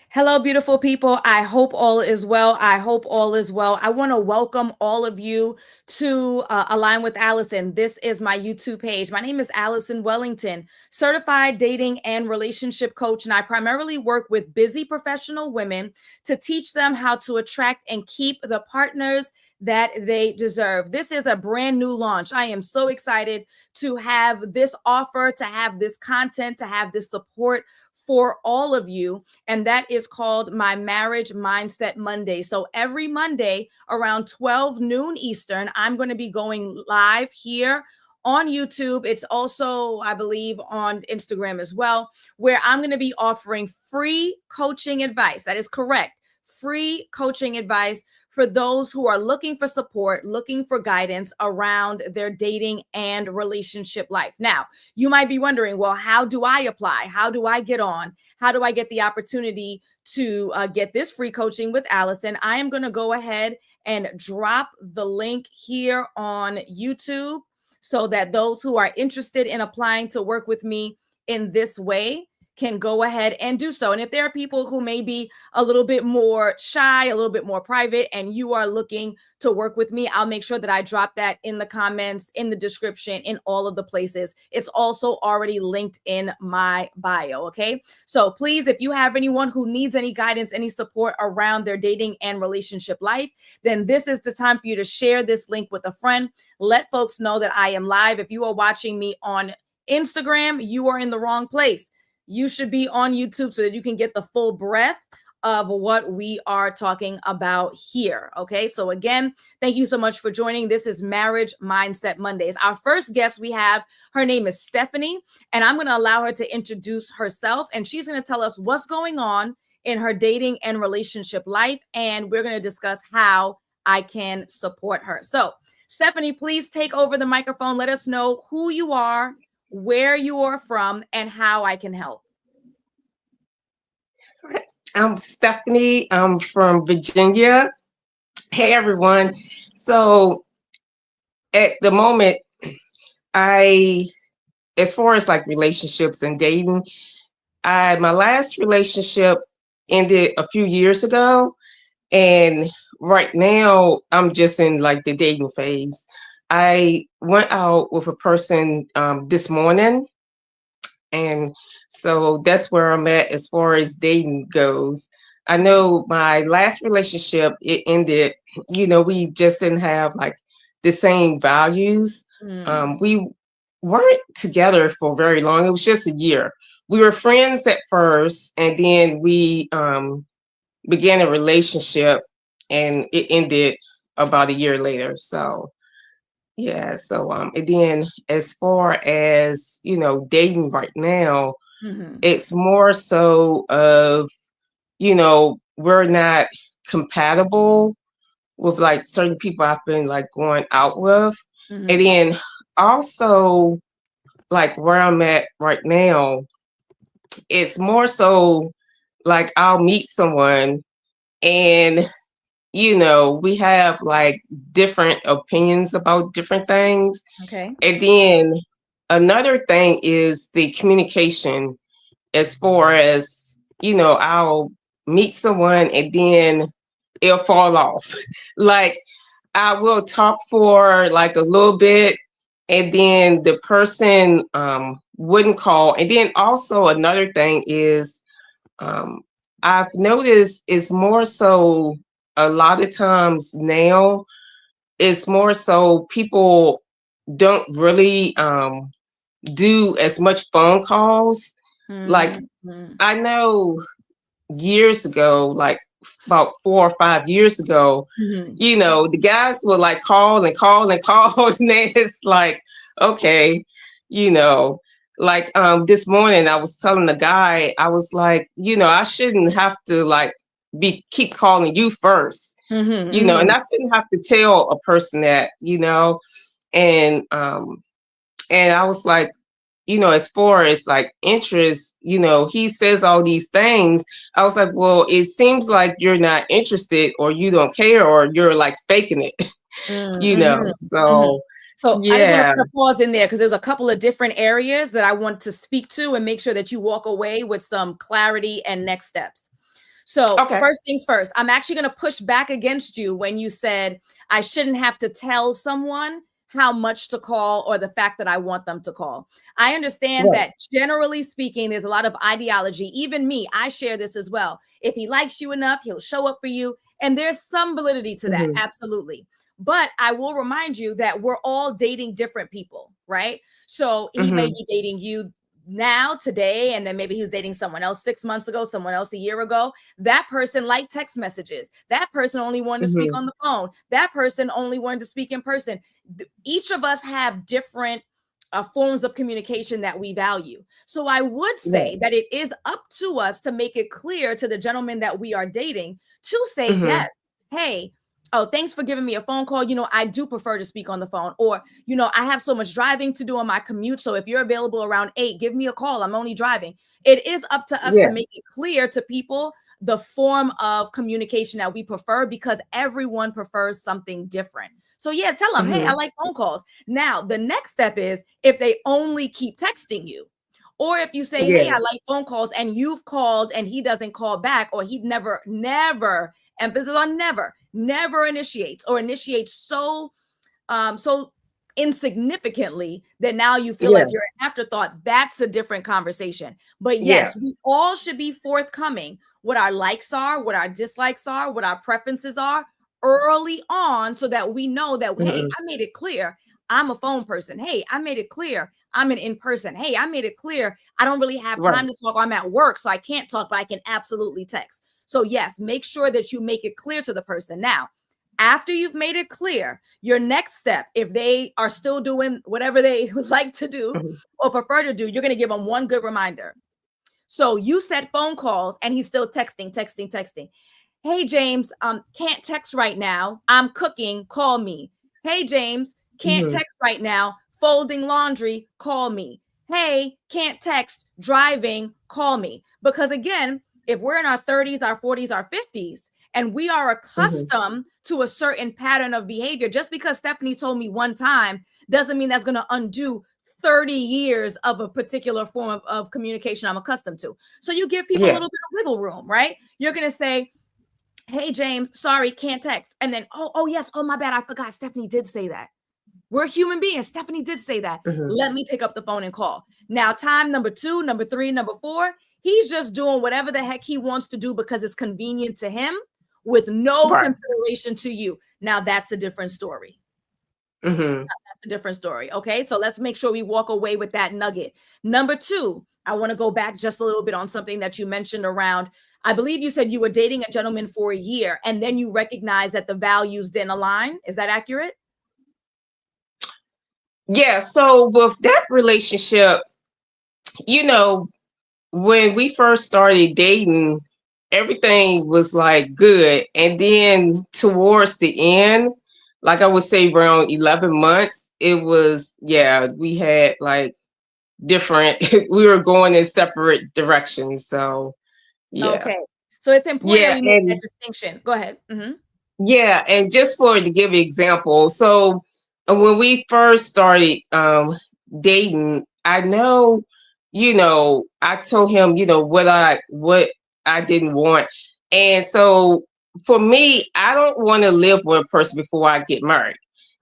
Hello, beautiful people. I hope all is well. I hope all is well. I want to welcome all of you to Align with Allison. This is my YouTube page. My name is Alison Wellington, certified dating and relationship coach, and I primarily work with busy professional women to teach them how to attract and keep the partners that they deserve. This is a brand new launch. I am so excited to have this offer, to have this content, to have this support for all of you, and that is called my Marriage Mindset Monday. So every Monday around 12 noon Eastern, I'm going to be going live here on YouTube. It's also, I believe, on Instagram as well, where I'm going to be offering free coaching advice. That is correct. Free coaching advice for those who are looking for support, looking for guidance around their dating and relationship life. Now, you might be wondering, well, how do I apply? How do I get on? How do I get the opportunity to get this free coaching with Allison? I am going to go ahead and drop the link here on YouTube so that those who are interested in applying to work with me in this way can go ahead and do so. And if there are people who may be a little bit more shy, a little bit more private, and you are looking to work with me, I'll make sure that I drop that in the comments, in the description, in all of the places. It's also already linked in my bio. Okay. So please, if you have anyone who needs any guidance, any support around their dating and relationship life, then this is the time for you to share this link with a friend. Let folks know that I am live. If you are watching me on Instagram, you are in the wrong place. You should be on YouTube so that you can get the full breadth of what we are talking about here. Okay. So again, thank you so much for joining. This is Marriage Mindset Mondays. Our first guest we have, her name is Stephanie, and I'm going to allow her to introduce herself, and she's going to tell us what's going on in her dating and relationship life. And we're going to discuss how I can support her. So Stephanie, please take over the microphone. Let us know who you are, where you are from, and how I can help. I'm Stephanie. I'm from Virginia. Hey, everyone. So at the moment, I, as far as like relationships and dating, my last relationship ended a few years ago. And right now, I'm just in like the dating phase. I went out with a person this morning. And so that's where I'm at as far as dating goes. I know my last relationship, it ended, we just didn't have like the same values. We weren't together for very long. It was just a year. We were friends at first, and then we began a relationship, and it ended about a year later. So yeah, so and then as far as, dating right now, it's more so of, we're not compatible with like certain people I've been like going out with. And then also like where I'm at right now, it's more so like I'll meet someone and we have like different opinions about different things. Okay. And then another thing is the communication, as far as, I'll meet someone and then it'll fall off. Like I will talk for like a little bit, and then the person wouldn't call. And then also another thing is um, I've noticed it's more so a lot of times now, it's more so people don't really do as much phone calls. Like I know years ago, like about 4 or 5 years ago, the guys would like call and call and call, and then it's like, okay, you know, like this morning I was telling the guy, I was like, I shouldn't have to like be keep calling you first, and I shouldn't have to tell a person that, and and I was like, as far as like interest, he says all these things. I was like, well, it seems like you're not interested, or you don't care, or you're like faking it, So So I just want to yeah. put a pause in there because there's a couple of different areas that I want to speak to and make sure that you walk away with some clarity and next steps. So, Okay. first things first, I'm actually going to push back against you when you said I shouldn't have to tell someone how much to call or the fact that I want them to call. I understand Right. that generally speaking, there's a lot of ideology. Even me, I share this as well. If he likes you enough, he'll show up for you. And there's some validity to that. Mm-hmm. Absolutely. But I will remind you that we're all dating different people, right? So he may Mm-hmm. be dating you now, today, and then maybe he was dating someone else 6 months ago, someone else a year ago. That person liked text messages. That person only wanted to speak Mm-hmm. on the phone. That person only wanted to speak in person. Each of us have different forms of communication that we value. So I would Right. say that it is up to us to make it clear to the gentleman that we are dating to say, Mm-hmm. yes, hey, oh, thanks for giving me a phone call. I do prefer to speak on the phone. Or, I have so much driving to do on my commute. So if you're available around 8, give me a call. I'm only driving. It is up to us to Yeah. make it clear to people the form of communication that we prefer, because everyone prefers something different. So yeah, tell them, hey, I Mm-hmm. like phone calls. Now, the next step is if they only keep texting you, or if you say, hey, Yeah. I like phone calls, and you've called and he doesn't call back, or he never, emphasis on never initiates, or initiates so insignificantly that now you feel Yeah. like you're an afterthought. That's a different conversation. But Yeah. yes, we all should be forthcoming what our likes are, what our dislikes are, what our preferences are early on, so that we know that, hey, Mm-hmm. I made it clear I'm a phone person. Hey, I made it clear I'm an in-person. Hey, I made it clear I don't really have Right. time to talk. I'm at work, so I can't talk, but I can absolutely text. So yes, make sure that you make it clear to the person. Now, after you've made it clear, your next step, if they are still doing whatever they like to do Mm-hmm. or prefer to do, you're going to give them one good reminder. So you said phone calls and he's still texting. Hey, James, can't text right now. I'm cooking. Call me. Hey, James, can't Mm-hmm. text right now. Folding laundry. Call me. Hey, can't text. Driving. Call me. Because again, if we're in our 30s, our 40s, our 50s, and we are Mm-hmm. accustomed to a certain pattern of behavior, just because Stephanie told me one time doesn't mean that's going to undo 30 years of a particular form of communication I'm accustomed to. So you give people a Yeah. little bit of wiggle room, right? You're going to say, hey, James, sorry, can't text. And then, yes, oh, my bad, I forgot. Stephanie did say that. We're human beings. Stephanie did say that. Mm-hmm. Let me pick up the phone and call. Now, time number 2, number 3, number 4, he's just doing whatever the heck he wants to do because it's convenient to him with no Right. consideration to you. Now, that's a different story. Mm-hmm. That's a different story. Okay. So let's make sure we walk away with that nugget. Number 2, I want to go back just a little bit on something that you mentioned around. I believe you said you were dating a gentleman for a year and then you recognized that the values didn't align. Is that accurate? Yeah. So with that relationship, you know, when we first started dating, everything was like good. And then towards the end, like I would say around 11 months, it was, yeah, we had like different, we were going in separate directions. So, yeah. Okay. So it's important that Yeah. we make that And distinction. Go ahead. yeah. And just for to give an example, so when we first started dating, I know, I told him, what I didn't want. And so for me, I don't want to live with a person before I get married.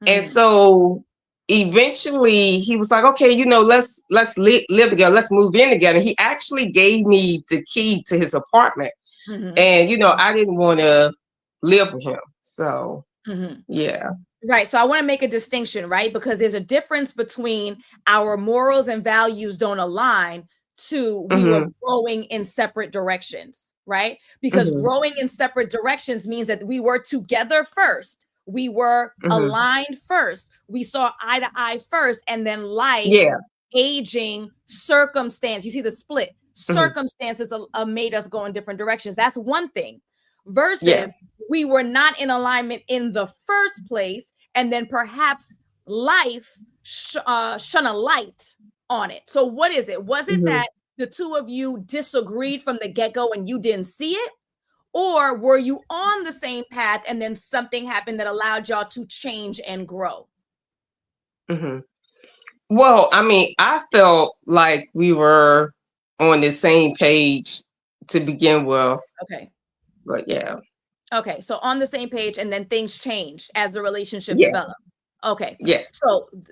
And Hmm. so eventually he was like, okay, live together, let's move in together. He actually gave me the key to his apartment. Hmm. And I didn't want to live with him. So Hmm. yeah. Right. So I want to make a distinction, right? Because there's a difference between our morals and values don't align to we were Hmm. growing in separate directions, right? Because Hmm. growing in separate directions means that we were together first. We were Hmm. aligned first. We saw eye to eye first, and then life, Yeah. aging, circumstance. You see the split. Hmm. Circumstances made us go in different directions. That's one thing. Yeah. Versus we were not in alignment in the first place, and then perhaps life shone a light on it. So what is it? Was it Hmm. that the two of you disagreed from the get-go and you didn't see it? Or were you on the same path and then something happened that allowed y'all to change and grow? Hmm. Well, I mean, I felt like we were on the same page to begin with. Okay. But yeah, Okay, so on the same page, and then things changed as the relationship yeah, developed. Okay, yeah.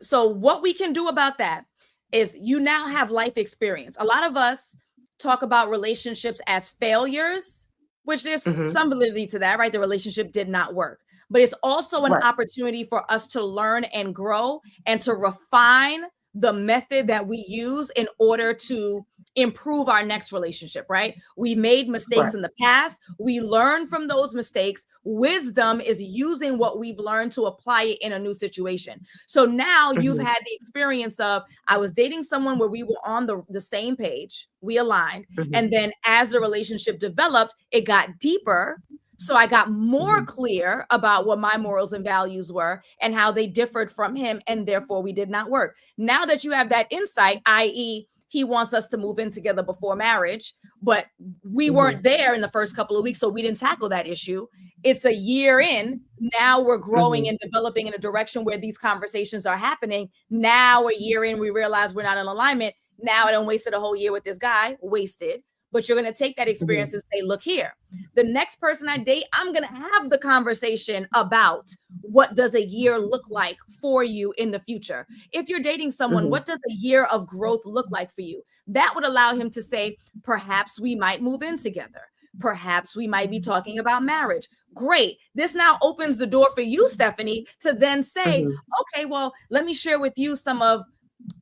so what we can do about that is you now have life experience. A lot of us talk about relationships as failures, which there's Hmm. some validity to that, right? The relationship did not work, but it's also an Right. opportunity for us to learn and grow and to refine the method that we use in order to improve our next relationship, right? We made mistakes Right. in the past. We learn from those mistakes. Wisdom is using what we've learned to apply it in a new situation. So now you've Hmm. had the experience of, I was dating someone where we were on the same page, we aligned. Hmm. And then as the relationship developed, it got deeper. So I got more Hmm. clear about what my morals and values were and how they differed from him. And therefore we did not work. Now that you have that insight, i.e., he wants us to move in together before marriage, but we Hmm. weren't there in the first couple of weeks, so we didn't tackle that issue. It's a year in. Now we're growing Hmm. and developing in a direction where these conversations are happening. Now, a year in, we realize we're not in alignment. Now I don't wasted a whole year with this guy, wasted. But you're going to take that Hmm. experience and say, look here, the next person I date, I'm going to have the conversation about what does a year look like for you in the future. If you're dating someone, Hmm. what does a year of growth look like for you? That would allow him to say, perhaps we might move in together. Perhaps we might be talking about marriage. Great. This now opens the door for you, Stephanie, to then say, Hmm. okay, well, let me share with you some of,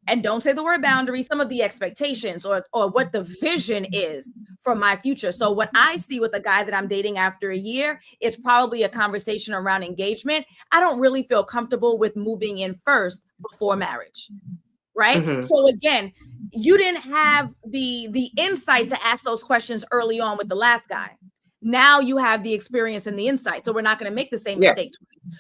and don't say the word boundary, some of the expectations or what the vision is for my future. So what I see with a guy that I'm dating after a year is probably a conversation around engagement. I don't really feel comfortable with moving in first before marriage, right? Hmm. So again, you didn't have the insight to ask those questions early on with the last guy. Now you have the experience and the insight. So we're not going to make the same Yeah. mistake.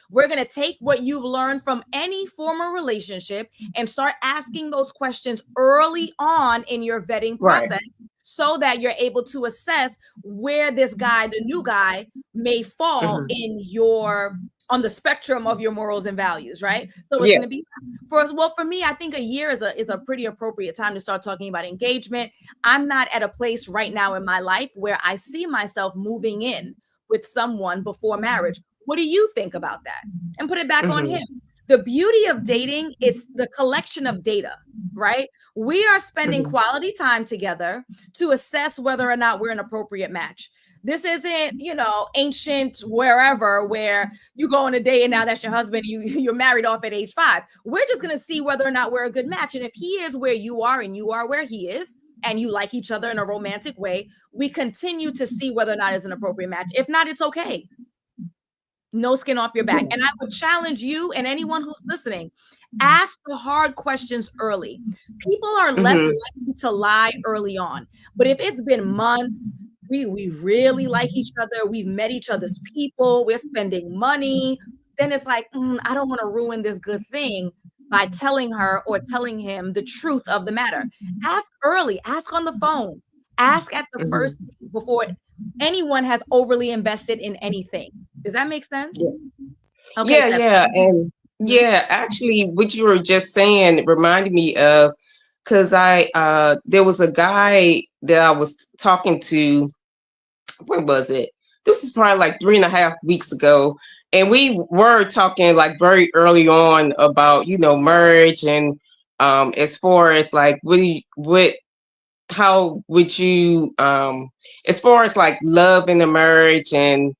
We're going to take what you've learned from any former relationship and start asking those questions early on in your vetting Right. process so that you're able to assess where this guy, the new guy, may fall Hmm. in your on the spectrum of your morals and values, right? So it's Yeah. going to be for us. Well, for me, I think a year is a pretty appropriate time to start talking about engagement. I'm not at a place right now in my life where I see myself moving in with someone before marriage. What do you think about that? And put it back on Hmm. him. The beauty of dating, it's the collection of data, right? We are spending Hmm. quality time together to assess whether or not we're an appropriate match. This isn't, ancient wherever where you go on a date and now that's your husband, you're married off at age 5. We're just going to see whether or not we're a good match. And if he is where you are and you are where he is, and you like each other in a romantic way, we continue to see whether or not it's an appropriate match. If not, it's okay. No skin off your back. Yeah. And I would challenge you and anyone who's listening, ask the hard questions early. People are less Hmm. likely to lie early on. But if it's been months, we really like each other, we've met each other's people, we're spending money, then it's like, I don't want to ruin this good thing by telling her or telling him the truth of the matter. Ask early, ask on the phone, ask at the Hmm. first before anyone has overly invested in anything. Does that make sense? Okay, Yeah, Steph. yeah, and Mhm. yeah, actually, what you were just saying reminded me of because I there was a guy that I was talking to. When was it? This is probably like 3.5 weeks ago, and we were talking like very early on about marriage and as far as like what how would you as far as like love in the marriage and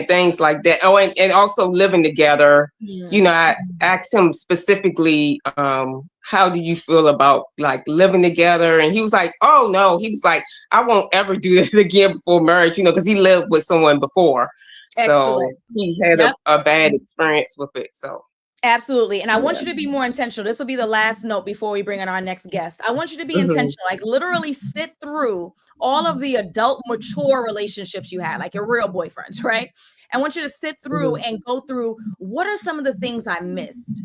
things like that, oh, and also living together. Mm. I asked him specifically, how do you feel about like living together, and he was like, oh no, he was like, I won't ever do it again before marriage, because he lived with someone before, so Excellent. he had Yep. a bad experience with it, so Absolutely. And I want yeah. you to be more intentional. This will be the last note before we bring in our next guest. I want you to be Hmm. intentional, like literally sit through all of the adult, mature relationships you had, like your real boyfriends, right? I want you to sit through Hmm. and go through what are some of the things I missed?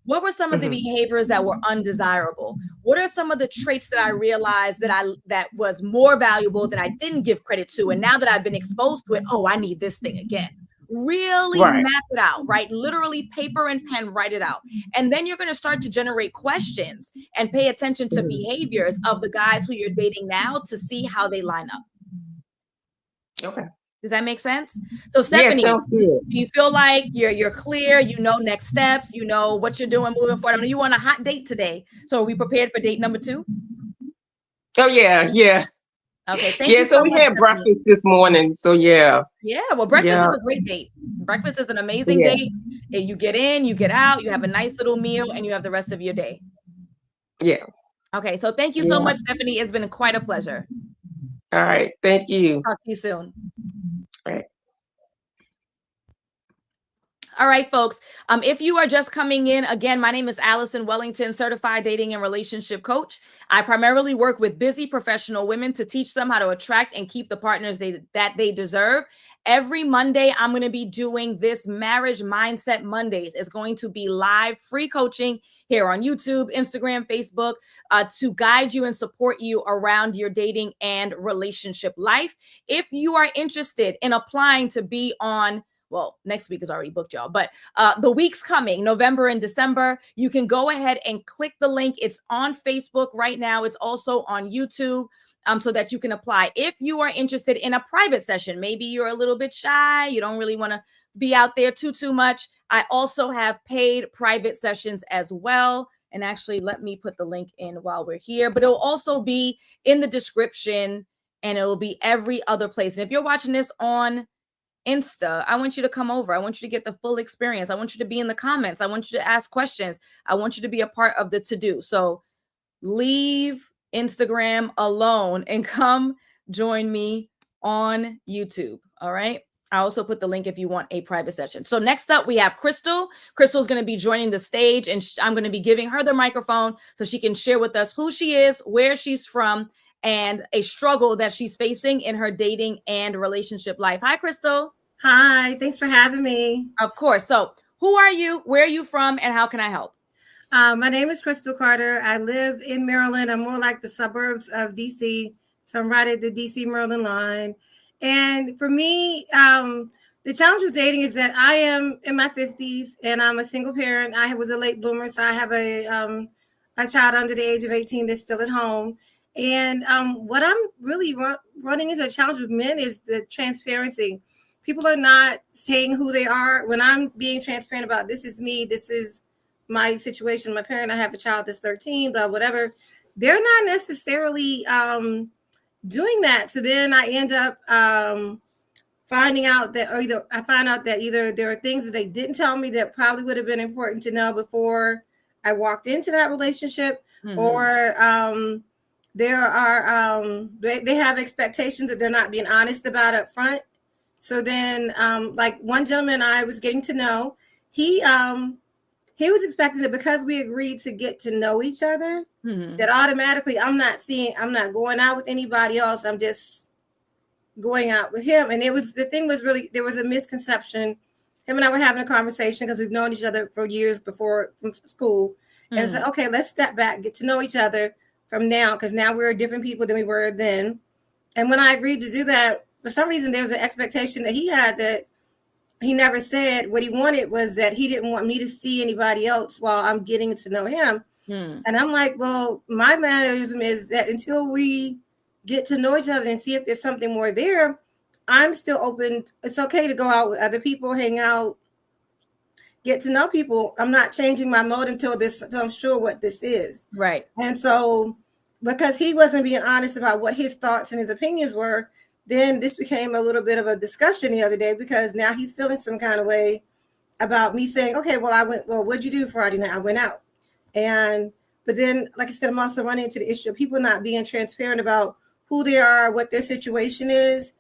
What were some of the Hmm. behaviors that were undesirable? What are some of the traits that I realized that was more valuable that I didn't give credit to? And now that I've been exposed to it, oh, I need this thing again. Really Right. map it out, right? Literally paper and pen, write it out. And then you're going to start to generate questions and pay attention to Hmm. behaviors of the guys who you're dating now to see how they line up. Okay. Does that make sense? So Yeah, Stephanie, sounds good. do you feel like you're clear? You know next steps. You know what you're doing moving forward. I know you want a hot date today. So are we prepared for date number 2? Oh yeah, yeah. Okay. Thank Yeah, you so so we much, had Stephanie. breakfast this morning. So yeah. Yeah. Well, breakfast Yeah. is a great date. Breakfast is an amazing Yeah. date. And you get in, you get out, you have a nice little meal, and you have the rest of your day. Yeah. Okay. So thank you so Yeah. much, Stephanie. It's been quite a pleasure. All right. Thank you. Talk to you soon. All right. All right, folks. If you are just coming in, again, my name is Alison Wellington, certified dating and relationship coach. I primarily work with busy professional women to teach them how to attract and keep the partners that they deserve. Every Monday, I'm going to be doing this Marriage Mindset Mondays. It's going to be live free coaching here on YouTube, Instagram, Facebook, to guide you and support you around your dating and relationship life. If you are interested in applying to be on, well, next week is already booked, y'all, but the weeks coming, November and December, you can go ahead and click the link. It's on Facebook right now. It's also on YouTube, so that you can apply. If you are interested in a private session, maybe you're a little bit shy, you don't really want to be out there too much, I also have paid private sessions as well. And actually, let me put the link in while we're here, but it'll also be in the description and it'll be every other place. And if you're watching this on Insta, I want you to come over. I want you to get the full experience. I want you to be in the comments. I want you to ask questions. I want you to be a part of the to-do. So leave Instagram alone and come join me on YouTube. All right. I also put the link if you want a private session. So next up, we have Crystal. Crystal's going to be joining the stage, and I'm going to be giving her the microphone so she can share with us who she is, where she's from, and a struggle that she's facing in her dating and relationship life. Hi, Crystal. Hi, thanks for having me. Of course. So who are you? Where are you from? And how can I help? My name is Crystal Carter. I live in Maryland. I'm more like the suburbs of DC. So I'm right at the DC-Maryland line. And for me, the challenge with dating is that I am in my 50s and I'm a single parent. I was a late bloomer, so I have a child under the age of 18 that's still at home. And what I'm really running into a challenge with men is the transparency. People are not saying who they are. When I'm being transparent about this is me, this is my situation, my parent, I have a child that's 13, blah, whatever. They're not necessarily doing that. So then I end up finding out that, or either I find out that either there are things that they didn't tell me that probably would have been important to know before I walked into that relationship, or there are they have expectations that they're not being honest about up front. So then, like one gentleman I was getting to know, he was expecting that because we agreed to get to know each other, that automatically I'm not going out with anybody else. I'm just going out with him. And there was a misconception. Him and I were having a conversation because we've known each other for years before from school. And I said, okay, let's step back, get to know each other from now, because now we're different people than we were then. And when I agreed to do that, for some reason, there was an expectation that he had that he never said. What he wanted was that he didn't want me to see anybody else while I'm getting to know him. And I'm like, well, my mannerism is that until we get to know each other and see if there's something more there, I'm still open. It's okay to go out with other people, hang out, get to know people. I'm not changing my mode until I'm sure what this is. Right. And so because he wasn't being honest about what his thoughts and his opinions were, then this became a little bit of a discussion the other day, because now he's feeling some kind of way about me saying, okay, what'd you do Friday night? I went out. But then, like I said, I'm also running into the issue of people not being transparent about who they are, what their situation is.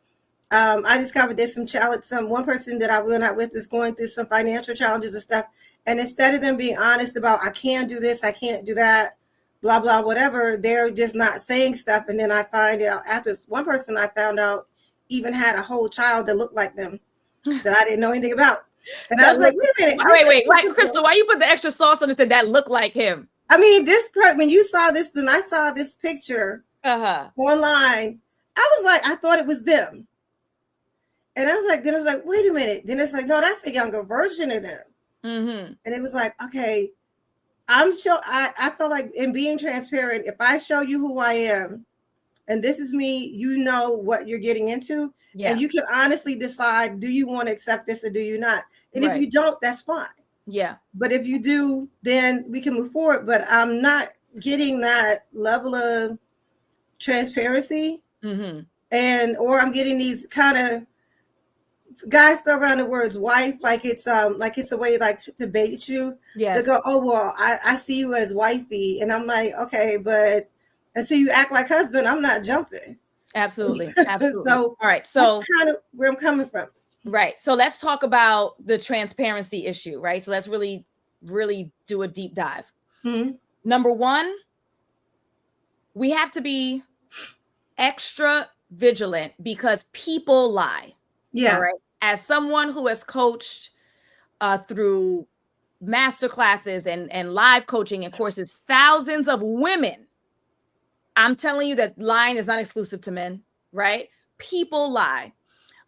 I discovered there's one person that I went out with is going through some financial challenges and stuff. And instead of them being honest about, I can't do this, I can't do that, blah, blah, whatever, they're just not saying stuff. And then I find out after one person I found out even had a whole child that looked like them that I didn't know anything about. And I was like, wait a minute. Wait, Crystal, why you put the extra sauce on this that looked like him? I mean, when I saw this picture online, I was like, I thought it was them. And I was like, wait a minute. Then it's like, no, that's a younger version of them. And it was like, okay, I feel like in being transparent, if I show you who I am, and this is me, you know what you're getting into. Yeah. And you can honestly decide, do you want to accept this or do you not? And Right. if you don't, that's fine. Yeah. But if you do, then we can move forward. But I'm not getting that level of transparency. Mm-hmm. And or I'm getting these kind of guys throw around the words wife like it's a way like to bait you. Yes. They go, oh well, I see you as wifey, and I'm like, okay, but until you act like husband, I'm not jumping. Absolutely. Absolutely. So all right. So that's kind of where I'm coming from. Right. So let's talk about the transparency issue, right? So let's really do a deep dive. Mm-hmm. Number one, we have to be extra vigilant because people lie. Yeah. All right. As someone who has coached through master classes and live coaching and courses, thousands of women, I'm telling you that lying is not exclusive to men, right? People lie.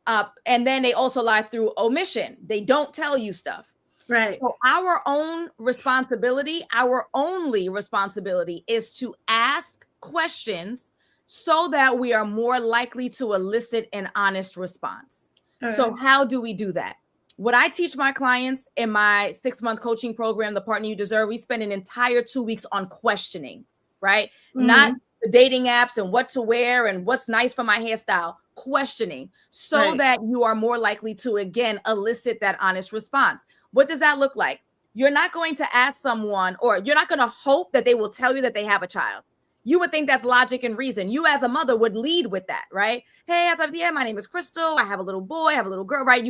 And then they also lie through omission. They don't tell you stuff. Right. So our own responsibility, our only responsibility is to ask questions so that we are more likely to elicit an honest response. So how do we do that? What I teach my clients in my 6-month coaching program, The Partner You Deserve, we spend an entire 2 weeks on questioning, right? Mm-hmm. Not the dating apps and what to wear and what's nice for my hairstyle, questioning so that you are more likely to, again, elicit that honest response. What does that look like? You're not going to ask someone, or you're not going to hope that they will tell you that they have a child. You would think that's logic and reason. You as a mother would lead with that, right? Hey, my name is Crystal. I have a little boy, I have a little girl, right?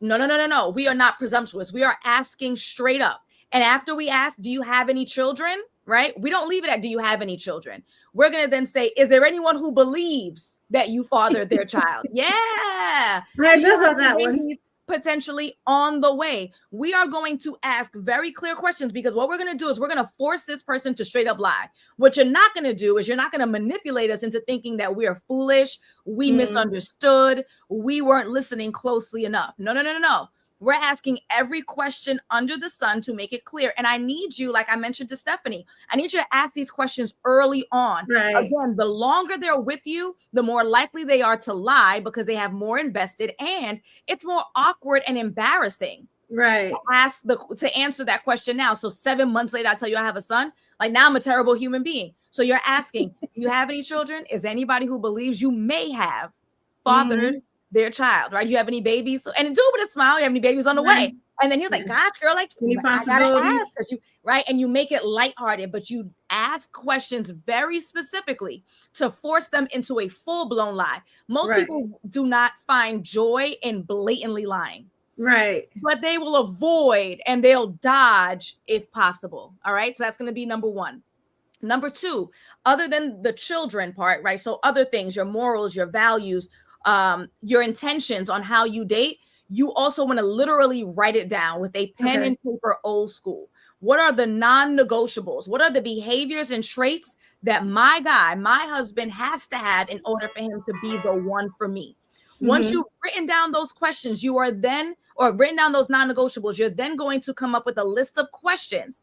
No. We are not presumptuous. We are asking straight up. And after we ask, do you have any children? Right? We don't leave it at, do you have any children? We're going to then say, is there anyone who believes that you fathered their child? Yeah. I know about that one. Potentially on the way. We are going to ask very clear questions because what we're going to do is we're going to force this person to straight up lie. What you're not going to do is you're not going to manipulate us into thinking that we are foolish, we misunderstood, we weren't listening closely enough. No. We're asking every question under the sun to make it clear. And I need you, like I mentioned to Stephanie, I need you to ask these questions early on. Right. Again, the longer they're with you, the more likely they are to lie because they have more invested, and it's more awkward and embarrassing. Right. To answer that question now. So 7 months later, I tell you I have a son. Like now I'm a terrible human being. So you're asking, do you have any children? Is anybody who believes you may have fathered their child, right? You have any babies? And do it with a smile. You have any babies on the way? And then he was like, gosh, girl, like, any I gotta possibilities? ask, right? And you make it lighthearted, but you ask questions very specifically to force them into a full-blown lie. Most people do not find joy in blatantly lying. Right. But they will avoid and they'll dodge if possible. All right. So that's going to be number one. Number two, other than the children part, right? So other things, your morals, your values, your intentions on how you date, you also want to literally write it down with a pen and paper, old school. What are the non-negotiables? What are the behaviors and traits that my husband has to have in order for him to be the one for me? Once you've written down those questions, written down those non-negotiables, you're then going to come up with a list of questions.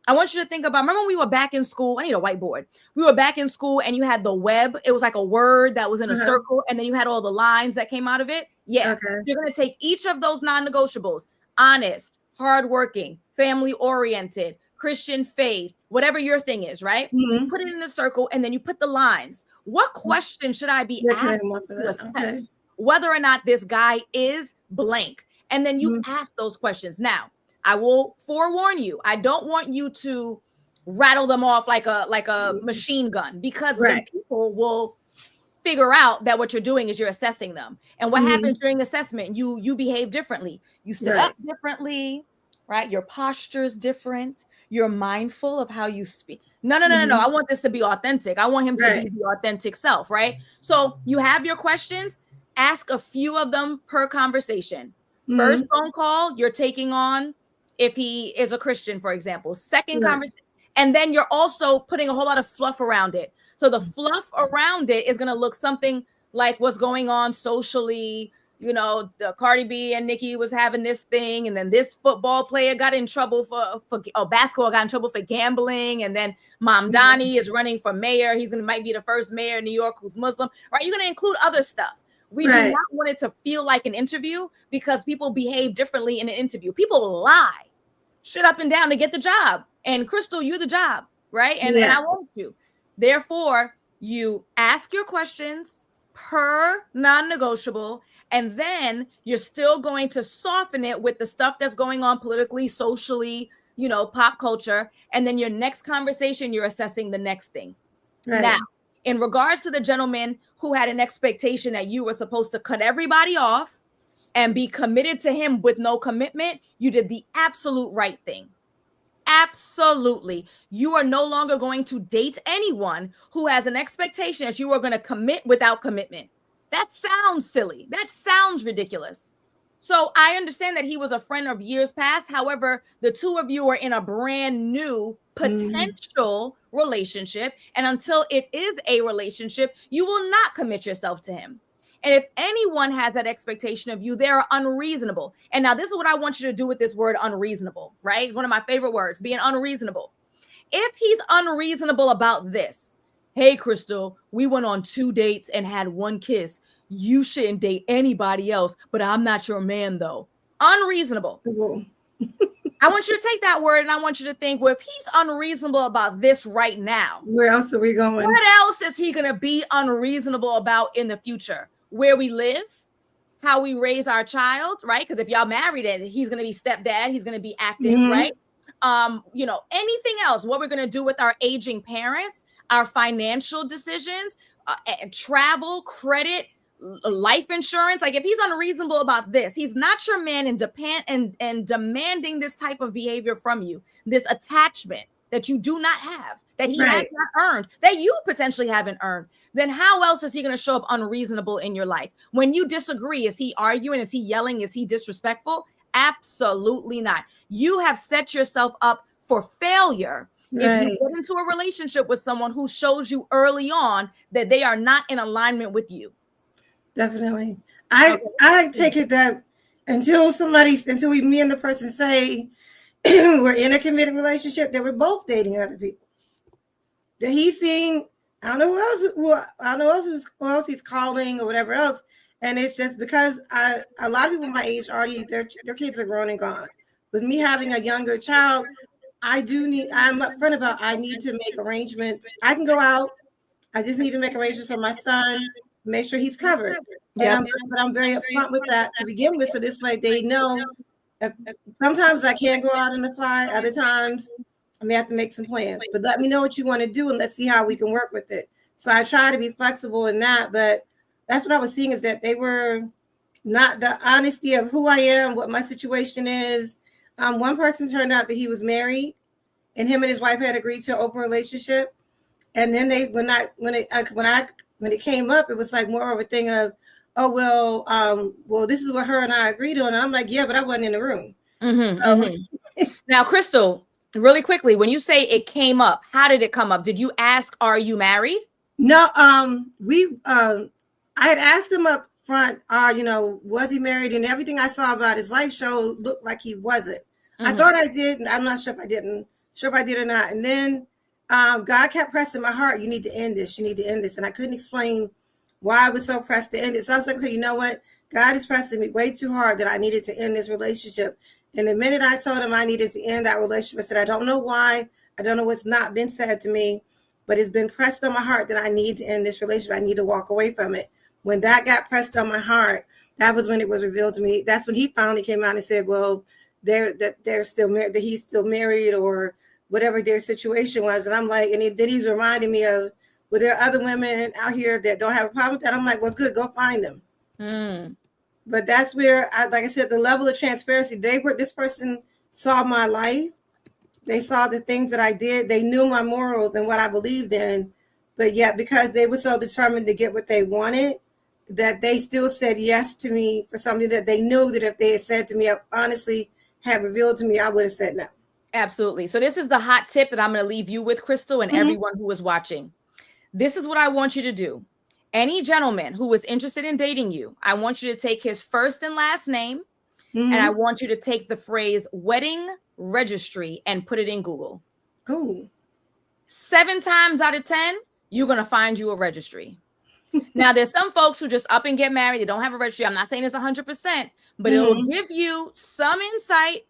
I want you to think about, remember when we were back in school? I need a whiteboard. We were back in school and you had the web. It was like a word that was in a circle. And then you had all the lines that came out of it. Yeah. You're going to take each of those non-negotiables: honest, hardworking, family oriented, Christian faith, whatever your thing is, right? You put it in a circle and then you put the lines. What question should I be asking to assess whether or not this guy is blank? And then you ask those questions. Now, I will forewarn you, I don't want you to rattle them off like a machine gun, because then people will figure out that what you're doing is you're assessing them. And what happens during assessment? You behave differently. You sit up differently, right? Your posture's different. You're mindful of how you speak. No. I want this to be authentic. I want him to be the authentic self, right? So you have your questions. Ask a few of them per conversation. First phone call, you're taking on if he is a Christian, for example. Second conversation. And then you're also putting a whole lot of fluff around it. So the fluff around it is going to look something like what's going on socially, you know, the Cardi B and Nicki was having this thing, and then this football player got in trouble for basketball got in trouble for gambling, and then Mom Donnie is running for mayor. He's might be the first mayor in New York who's Muslim, right? You're gonna include other stuff. We do not want it to feel like an interview, because people behave differently in an interview. People lie, shit up and down to get the job. And Crystal, you're the job, right? And I want you. Therefore, you ask your questions per non-negotiable, and then you're still going to soften it with the stuff that's going on politically, socially, you know, pop culture. And then your next conversation, you're assessing the next thing. Right. Now, in regards to the gentleman who had an expectation that you were supposed to cut everybody off and be committed to him with no commitment, you did the absolute right thing. Absolutely. You are no longer going to date anyone who has an expectation that you are going to commit without commitment. That sounds silly. That sounds ridiculous. So I understand that he was a friend of years past. However, the two of you are in a brand new potential relationship. And until it is a relationship, you will not commit yourself to him. And if anyone has that expectation of you, they are unreasonable. And now this is what I want you to do with this word unreasonable, right? It's one of my favorite words, being unreasonable. If he's unreasonable about this, hey, Crystal, we went on 2 dates and had 1 kiss. You shouldn't date anybody else, but I'm not your man, though. Unreasonable. I want you to take that word and I want you to think, well, if he's unreasonable about this right now, where else are we going? What else is he going to be unreasonable about in the future? Where we live, how we raise our child, right? Because if y'all married, and he's going to be stepdad, he's going to be active, right? You know, anything else, what we're going to do with our aging parents, our financial decisions, travel, credit, life insurance. Like if he's unreasonable about this, he's not your man and demanding this type of behavior from you, this attachment that you do not have, that he has not earned, that you potentially haven't earned, then how else is he going to show up unreasonable in your life? When you disagree, is he arguing? Is he yelling? Is he disrespectful? Absolutely not. You have set yourself up for failure if you get into a relationship with someone who shows you early on that they are not in alignment with you. Definitely. I take it that until me and the person say we're in a committed relationship, that we're both dating other people. That he's seeing, I don't know who else he's calling or whatever else. And it's just because a lot of people my age already, their kids are grown and gone. With me having a younger child, I'm upfront about, I need to make arrangements. I can go out. I just need to make arrangements for my son, make sure he's covered. But I'm very upfront with that to begin with. So this way they know. Sometimes I can't go out on the fly. Other times I may have to make some plans. But let me know what you want to do and let's see how we can work with it. So I try to be flexible in that. But that's what I was seeing, is that they were not the honesty of who I am, what my situation is. One person turned out that he was married, and him and his wife had agreed to an open relationship. And then when it came up, it was like more of a thing of, well, this is what her and I agreed on. And I'm like, yeah, but I wasn't in the room. Now, Crystal, really quickly, when you say it came up, how did it come up? Did you ask, are you married? No, I had asked him up front, was he married? And everything I saw about his life show looked like he wasn't. I thought I did, and I'm not sure if I didn't. Sure if I did or not. And then God kept pressing my heart, you need to end this. You need to end this. And I couldn't explain why I was so pressed to end it. So I was like, okay, you know what? God is pressing me way too hard that I needed to end this relationship. And the minute I told him I needed to end that relationship, I said, I don't know why. I don't know what's not been said to me, but it's been pressed on my heart that I need to end this relationship. I need to walk away from it. When that got pressed on my heart, that was when it was revealed to me. That's when he finally came out and said, well, they're still married, that he's still married, or whatever their situation was. And I'm like, then he's reminding me of, well, there are other women out here that don't have a problem with that. I'm like, well, good, go find them. But that's where, like I said, the level of transparency, this person saw my life. They saw the things that I did. They knew my morals and what I believed in. But yet, because they were so determined to get what they wanted, that they still said yes to me for something that they knew that if they had said to me, honestly, had revealed to me, I would have said no. Absolutely. So this is the hot tip that I'm going to leave you with, Crystal, and everyone who is watching. This is what I want you to do. Any gentleman who is interested in dating you, I want you to take his first and last name, and I want you to take the phrase wedding registry and put it in Google. Oh. 7 times out of 10, you're going to find you a registry. Now, there's some folks who just up and get married. They don't have a registry. I'm not saying it's 100%, but it'll give you some insight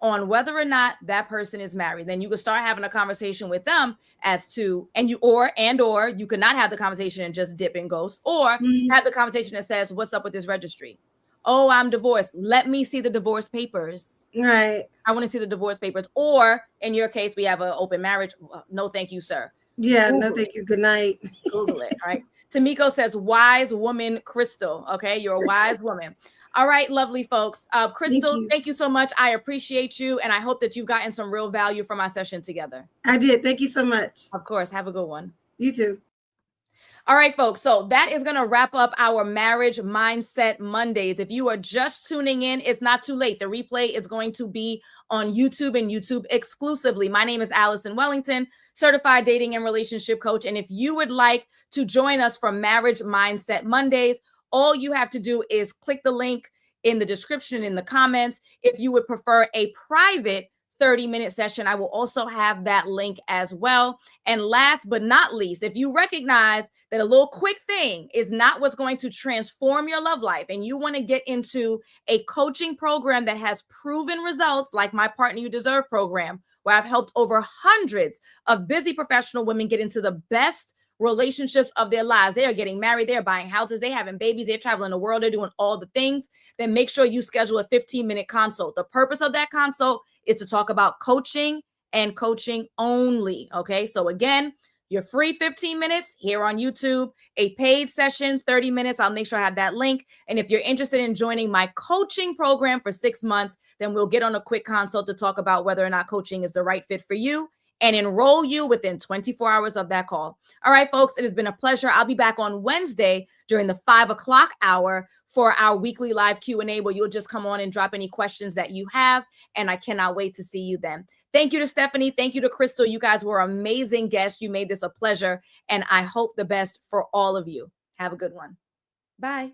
on whether or not that person is married. Then you can start having a conversation with them as to, or you could not have the conversation and just dip and ghost, or have the conversation that says, what's up with this registry? Oh, I'm divorced. Let me see the divorce papers. Right. I want to see the divorce papers. Or in your case, we have an open marriage. No, thank you, sir. Yeah, Google no, thank it. you. Good night. Google it. All right. Tamiko says, wise woman, Crystal. Okay. You're a wise woman. All right, lovely folks. Crystal, thank you so much. I appreciate you. And I hope that you've gotten some real value from our session together. I did. Thank you so much. Of course. Have a good one. You too. All right, folks. So that is going to wrap up our Marriage Mindset Mondays. If you are just tuning in, it's not too late. The replay is going to be on YouTube and YouTube exclusively. My name is Alison Wellington, certified dating and relationship coach. And if you would like to join us for Marriage Mindset Mondays, all you have to do is click the link in the description in the comments. If you would prefer a private 30-minute session, I will also have that link as well. And last but not least, if you recognize that a little quick thing is not what's going to transform your love life, and you want to get into a coaching program that has proven results, like my Partner You Deserve program, where I've helped over hundreds of busy professional women get into the best relationships of their lives. They are getting married, they're buying houses, they're having babies, they're traveling the world, they're doing all the things. Then make sure you schedule a 15-minute consult. The purpose of that consult is to talk about coaching and coaching only. Okay. So again, your free 15 minutes here on YouTube, a paid session, 30 minutes. I'll make sure I have that link. And if you're interested in joining my coaching program for 6 months, then we'll get on a quick consult to talk about whether or not coaching is the right fit for you and enroll you within 24 hours of that call. All right, folks, it has been a pleasure. I'll be back on Wednesday during the 5 o'clock hour for our weekly live Q&A, where you'll just come on and drop any questions that you have. And I cannot wait to see you then. Thank you to Stephanie. Thank you to Crystal. You guys were amazing guests. You made this a pleasure. And I hope the best for all of you. Have a good one. Bye.